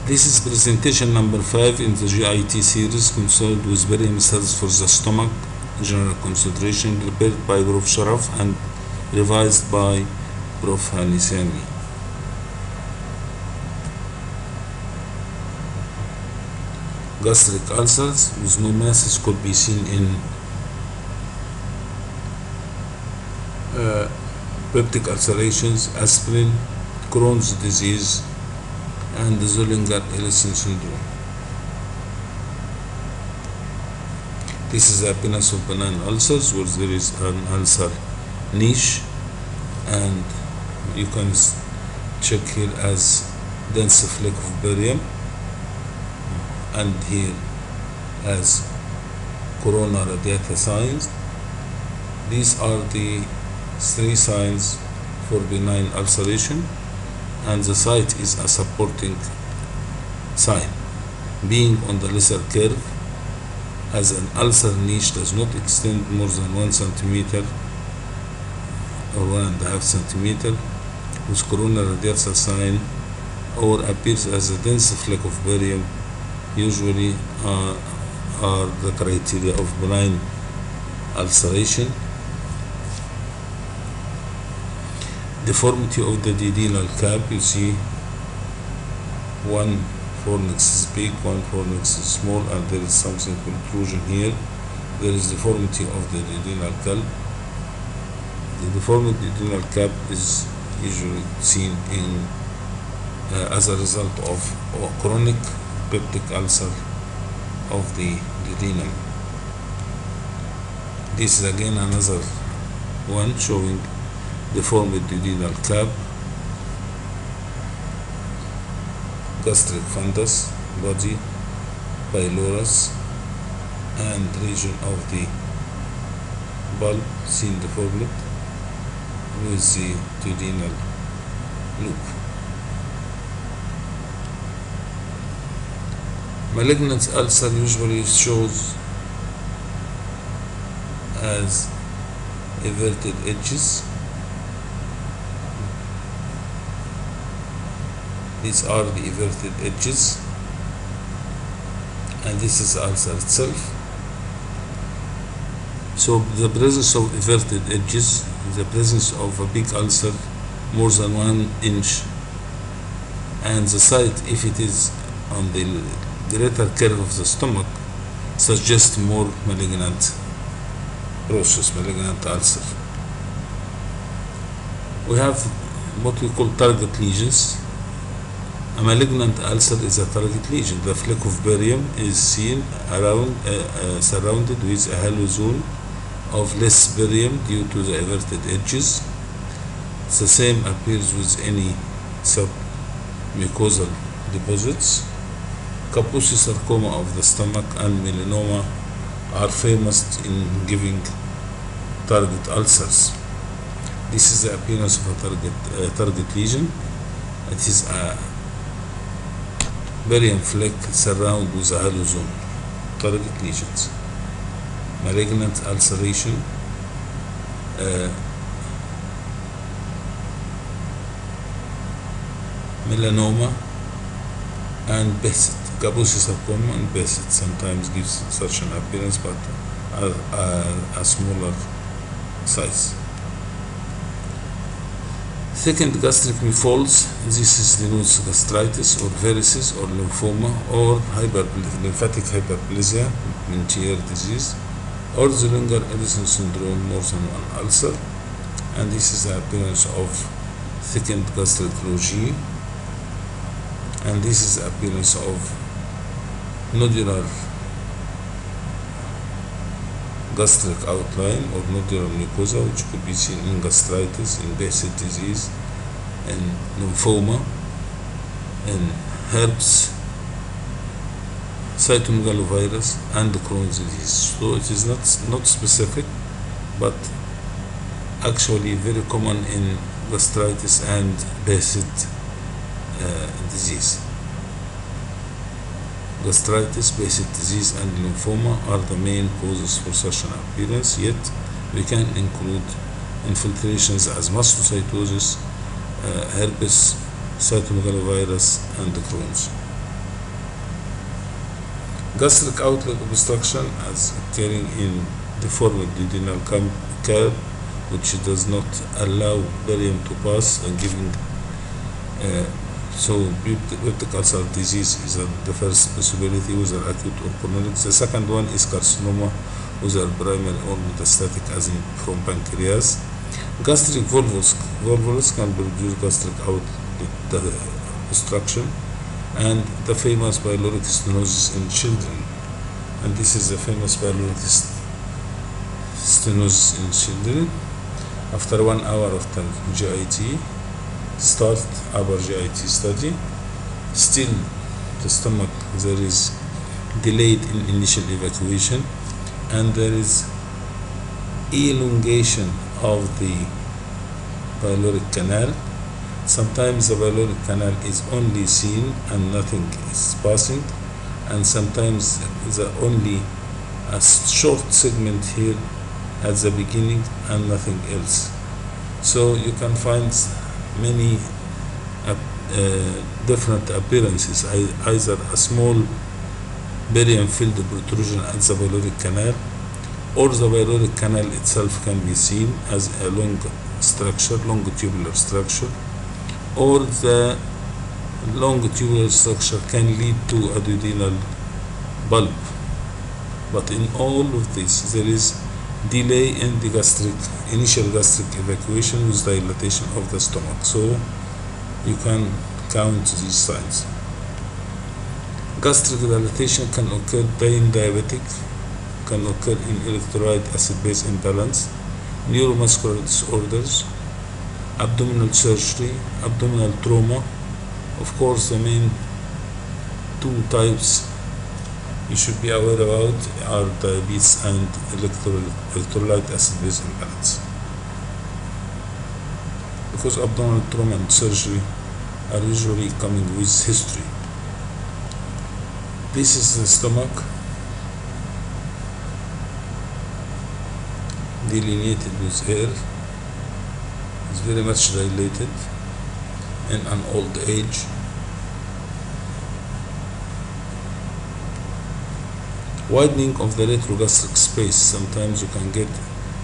This is presentation number 5 in the GIT series concerned with barium cells for the stomach, general concentration, prepared by Prof. Sharaf and revised by Prof. Hanisami. Gastric ulcers with no masses could be seen in peptic ulcerations, aspirin, Crohn's disease, and the Zollinger-Ellison syndrome. This is the appearance of benign ulcers where there is an ulcer niche, and you can check here as dense flake of barium, and here as corona radiata signs. These are the 3 signs for benign ulceration, and the site is a supporting sign, being on the lesser curve, as an ulcer niche does not extend more than 1 centimeter or 1.5 centimeter, with corona radiata sign, or appears as a dense flake of barium, usually are the criteria of benign ulceration. Deformity of the duodenal cap, you see one fornix is big, one fornix is small, and there is something protrusion here. There is deformity of the duodenal cap. The deformed duodenal cap is usually seen in as a result of chronic peptic ulcer of the duodenum. This is again another one showing deformed duodenal cap, gastric fundus, body, pylorus, and region of the bulb seen deformed with the duodenal loop. Malignant ulcer usually shows as everted edges. These are the everted edges, and this is the ulcer itself. So the presence of everted edges, the presence of a big ulcer more than 1 inch, and the site, if it is on the greater curve of the stomach, suggests more malignant process, malignant ulcer. We have what we call target lesions. A malignant ulcer is a target lesion. The flake of barium is seen around, surrounded with a halo zone of less barium due to the everted edges. The same appears with any submucosal deposits. Kaposi sarcoma of the stomach and melanoma are famous in giving target ulcers. This is the appearance of a target lesion. It is a barium flake surrounded with a halo zone. Target lesions. Malignant ulceration, melanoma, and Bassett. Kaposi sarcoma and Bassett sometimes gives such an appearance, but a smaller size. Thickened gastric folds, this denotes gastritis or varices or lymphoma or lymphatic hyperplasia, Mentier disease, or Zollinger-Ellison syndrome, more than 1 ulcer. And this is the appearance of thickened gastric logea, and this is the appearance of nodular gastric outline or nodular mucosa, which could be seen in gastritis, in Bassett disease, in lymphoma, in herpes, cytomegalovirus, and Crohn's disease. So it is not specific, but actually very common in gastritis and Bassett disease. Gastritis, Bassett disease, and lymphoma are the main causes for such an appearance, yet we can include infiltrations as mastocytosis, herpes, cytomegalovirus, and Crohn's. Gastric outlet obstruction as occurring in deformed duodenal curve, which does not allow barium to pass and giving so peptic ulcer disease is the first possibility, whether acute or chronic. The second one is carcinoma, whether primary or metastatic, as in from pancreas. Gastric volvulus can produce gastric outlet obstruction, and the famous pyloric stenosis in children. And this is the famous pyloric stenosis in children. After 1 hour of GIT, start upper GIT study. Still, the stomach, there is delayed in initial evacuation, and there is elongation of the pyloric canal. Sometimes the pyloric canal is only seen and nothing is passing, and sometimes the only a short segment here at the beginning and nothing else. So you can find many different appearances, either a small barium filled protrusion at the pyloric canal, or the pyloric canal itself can be seen as a long structure, long tubular structure, or the long tubular structure can lead to a duodenal bulb. But in all of this, there is delay in the initial gastric evacuation with dilatation of the stomach. So you can count these signs. Gastric dilatation can occur in diabetic, can occur in electrolyte acid-base imbalance, neuromuscular disorders, abdominal surgery, abdominal trauma. Of course, the main two types you should be aware about are diabetes and electrolyte acid-base imbalance, because abdominal trauma and surgery are usually coming with history. This is the stomach, delineated with air. It's very much dilated in an old age. Widening of the retrogastric space. Sometimes you can get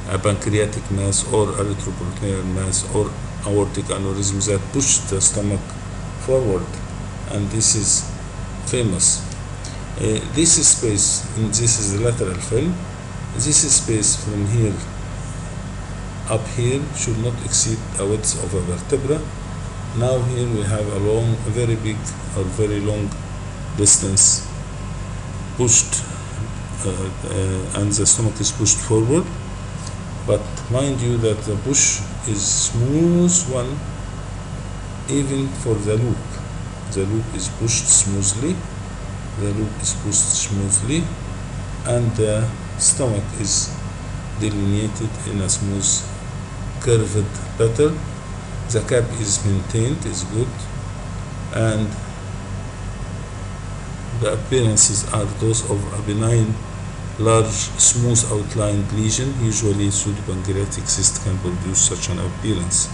a pancreatic mass or a retroperitoneal mass or aortic aneurysm that push the stomach forward, and this is famous. This space, and this is the lateral film. This space from here up here should not exceed a width of a vertebra. Now here we have a very big or very long distance pushed, and the stomach is pushed forward. But mind you that the push is smooth one, even for the loop. The loop is pushed smoothly. The loop is pushed smoothly, and the stomach is delineated in a smooth curved pattern. The cap is maintained, is good, and the appearances are those of a benign, large, smooth outlined lesion. Usually pseudopancreatic cyst can produce such an appearance,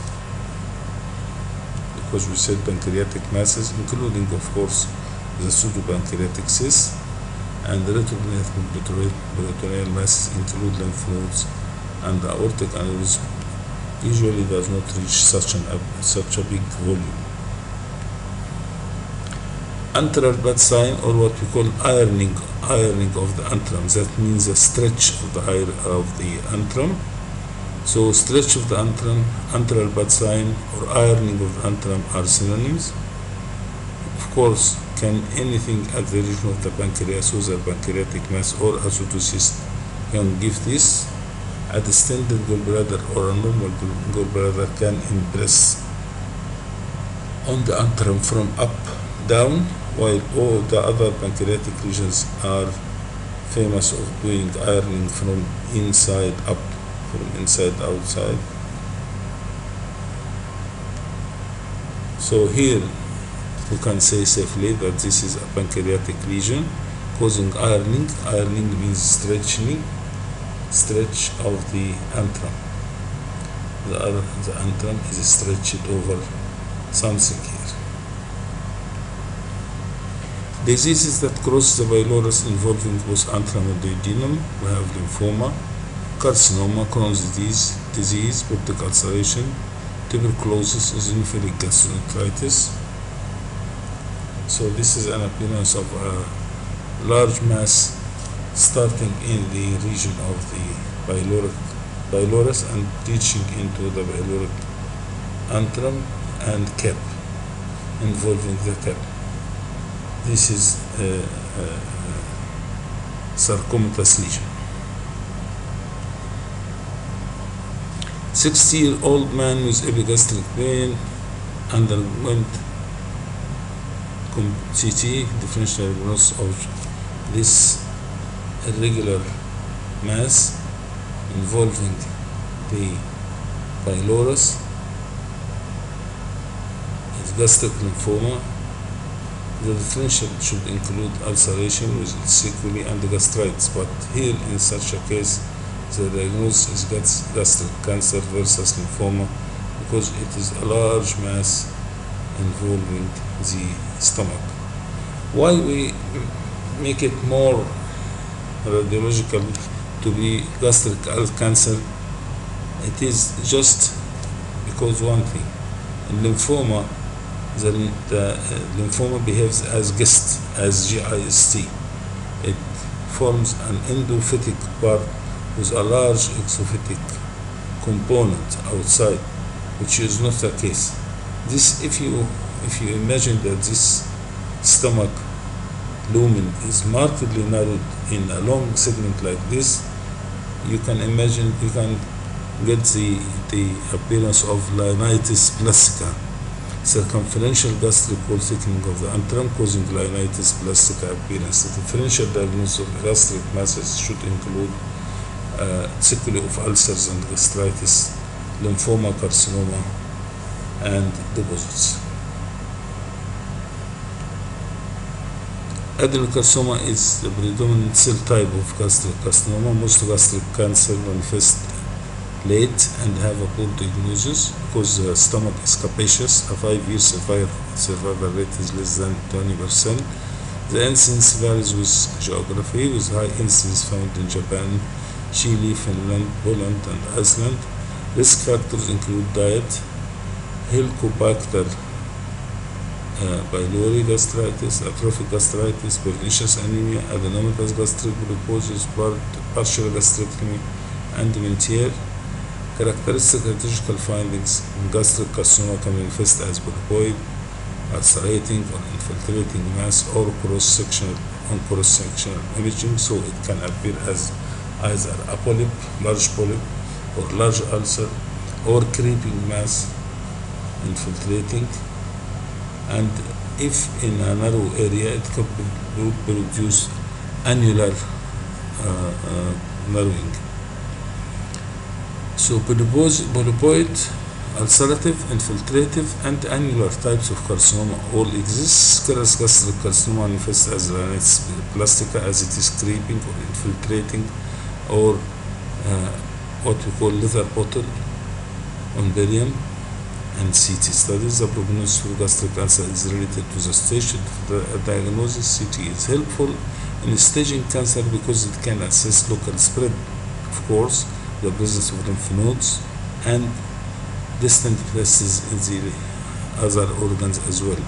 because we said pancreatic masses, including of course the pseudopancreatic cyst, and the retroperitoneal masses include lymph nodes, and the aortic aneurysm usually does not reach such a big volume. Antral Pad Sign, or what we call ironing of the antrum. That means a stretch of the antrum. So stretch of the antrum, Antral Pad Sign, or ironing of the antrum are synonyms. Of course, can anything at the region of the pancreas, whether pancreatic mass or a pseudocyst, can give this. A distended gallbladder or a normal gallbladder can impress on the antrum from up down, while all the other pancreatic lesions are famous of doing ironing from inside up, from inside outside. So here we can say safely that this is a pancreatic lesion causing ironing. Ironing means stretch of the antrum. The antrum is stretched over something here. Diseases that cross the pylorus involving both antrum and duodenum, we have lymphoma, carcinoma, Crohn's disease, peptic ulceration, tuberculosis, eosinophilic gastroenteritis. So this is an appearance of a large mass starting in the region of the pylorus and reaching into the pyloric antrum and cap, involving the cap. This is a sarcomatous lesion. 60-year-old man with epigastric pain underwent CT, differential diagnosis of this irregular mass involving the pylorus, is gastric lymphoma. The differential should include ulceration with sequelae and gastritis, but here in such a case the diagnosis is gastric cancer versus lymphoma because it is a large mass involving the stomach. Why we make it more radiological to be gastric cancer? It is just because one thing, in lymphoma, the lymphoma behaves as GIT. It forms an endophytic part with a large exophytic component outside, which is not the case. This, if you imagine that this stomach lumen is markedly narrowed in a long segment like this, you can imagine, you can get the appearance of Lionitis plastica, circumferential gastric wall thickening of the antrum causing Lionitis plastica appearance. The differential diagnosis of gastric masses should include sequelae of ulcers and gastritis, lymphoma, carcinoma, and deposits. Adenocarcinoma is the predominant cell type of gastric carcinoma. Most gastric cancer manifest late and have a poor diagnosis because the stomach is capacious. A 5-year survival rate is less than 20%. The incidence varies with geography, with high incidence found in Japan, Chile, Finland, Poland, and Iceland. Risk factors include diet, Helicobacter pylori gastritis, atrophic gastritis, pernicious anemia, adenomatous gastric polyposis, partial gastrectomy, and Mentier. Characteristic radiological findings in gastric carcinoma can manifest as polypoid, ulcerating or infiltrating mass, or cross-sectional imaging, so it can appear as either a polyp, large polyp, or large ulcer, or creeping mass infiltrating. And if in a narrow area, it could produce annular narrowing. So polypoid, ulcerative, infiltrative, and annular types of carcinoma all exist. Serous gastric carcinoma manifests as Lionitis plastica, as it is creeping or infiltrating, or what we call leather bottle on barium. And CT studies, the prognosis for gastric cancer is related to the stage of the diagnosis. CT is helpful in staging cancer because it can assess local spread, of course, the presence of lymph nodes and distant places in the other organs as well.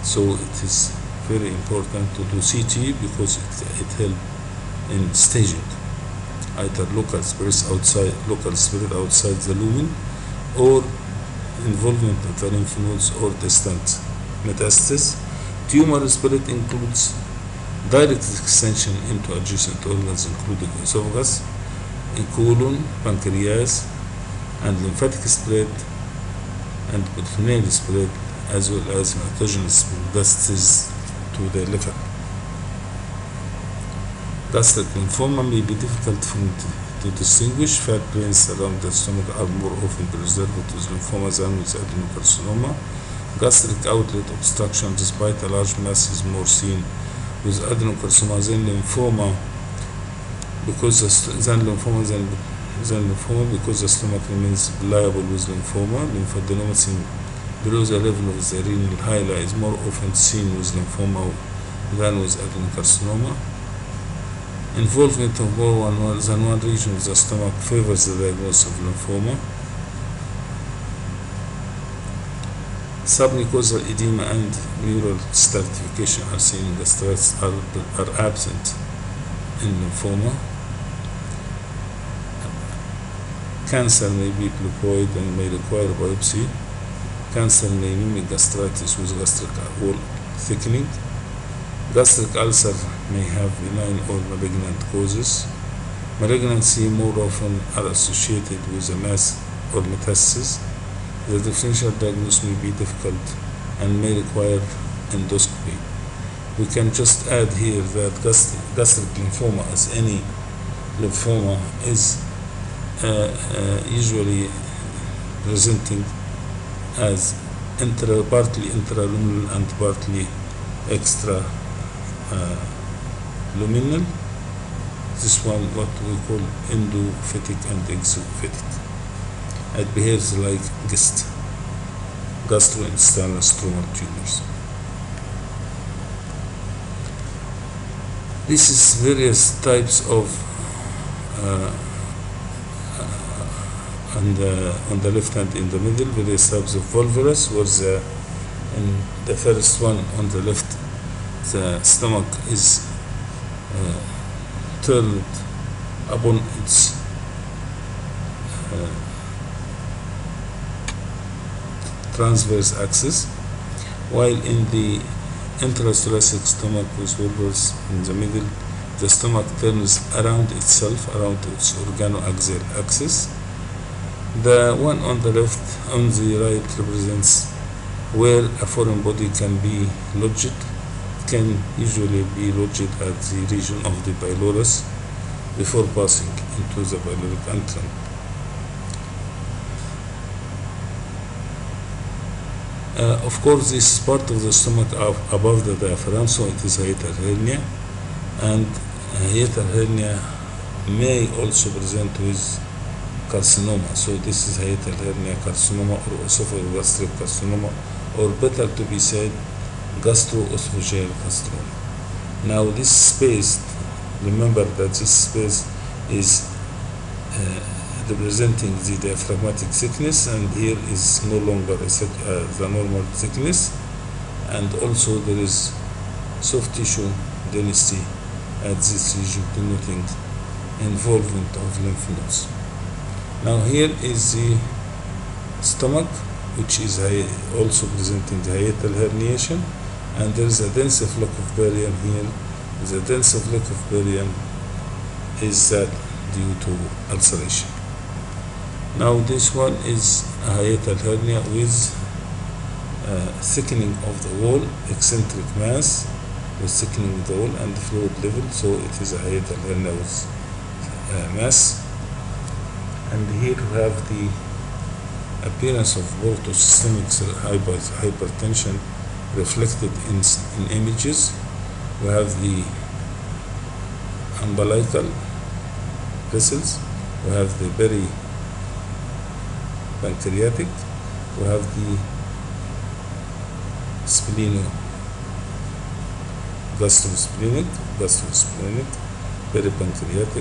So it is very important to do CT because it helps in staging either local spread outside the lumen, or involvement of the lymph nodes, or distant metastasis. Tumor spread includes direct extension into adjacent organs including esophagus, colon, pancreas, and lymphatic spread and peritoneal spread, as well as metastasis metastases to the liver. Gastric lymphoma may be difficult to distinguish. Fat brains around the stomach are more often preserved with lymphoma than with adenocarcinoma. Gastric outlet obstruction, despite a large mass, is more seen with adenocarcinoma than lymphoma because the stomach remains pliable with lymphoma. Lymphadenopathy below the level of the renal hilum is more often seen with lymphoma than with adenocarcinoma. Involvement of more than one region of the stomach favors the diagnosis of lymphoma. Submucosal edema and mural stratification are seen in gastritis are absent in lymphoma. Cancer may be pleuroid and may require biopsy. Cancer may mimic gastritis with gastric wall thickening. Gastric ulcer may have benign or malignant causes. Malignancy more often are associated with a mass or metastasis. The differential diagnosis may be difficult and may require endoscopy. We can just add here that gastric lymphoma, as any lymphoma, is usually presenting as partly intraluminal and partly extra luminal. This one what we call endophytic and exophytic. It behaves like GIST, gastrointestinal stromal tumors. This is various types of on the left hand in the middle, various types of volvulus, where in the first one on the left, the stomach is turned upon its transverse axis, while in the intrathoracic stomach with volvulus in the middle, the stomach turns around itself, around its organoaxial axis. The one on the left, on the right, represents where a foreign body can be lodged. It can usually be lodged at the region of the pylorus before passing into the pyloric antrum. Of course, this is part of the stomach above the diaphragm, so it is hiatal hernia, and hiatal hernia may also present with carcinoma. So this is hiatal hernia carcinoma or esophagogastric carcinoma, or better to be said, gastroesophageal carcinoma. Now this space, remember that this space is representing the diaphragmatic thickness, and here is no longer the normal thickness, and also there is soft tissue density at this region, denoting involvement of lymph nodes. Now here is the stomach, which is also presenting the hiatal herniation, and there is a dense floc of barium here. The dense floc of barium is that due to ulceration. Now this one is a hiatal hernia with thickening of the wall, eccentric mass with thickening of the wall and fluid level, so it is a hiatal hernia with mass. And here we have the appearance of portosystemic hypertension reflected in images. We have the umbilical vessels, we have the pancreatic, we have the gastrosplenic, peripancreatic,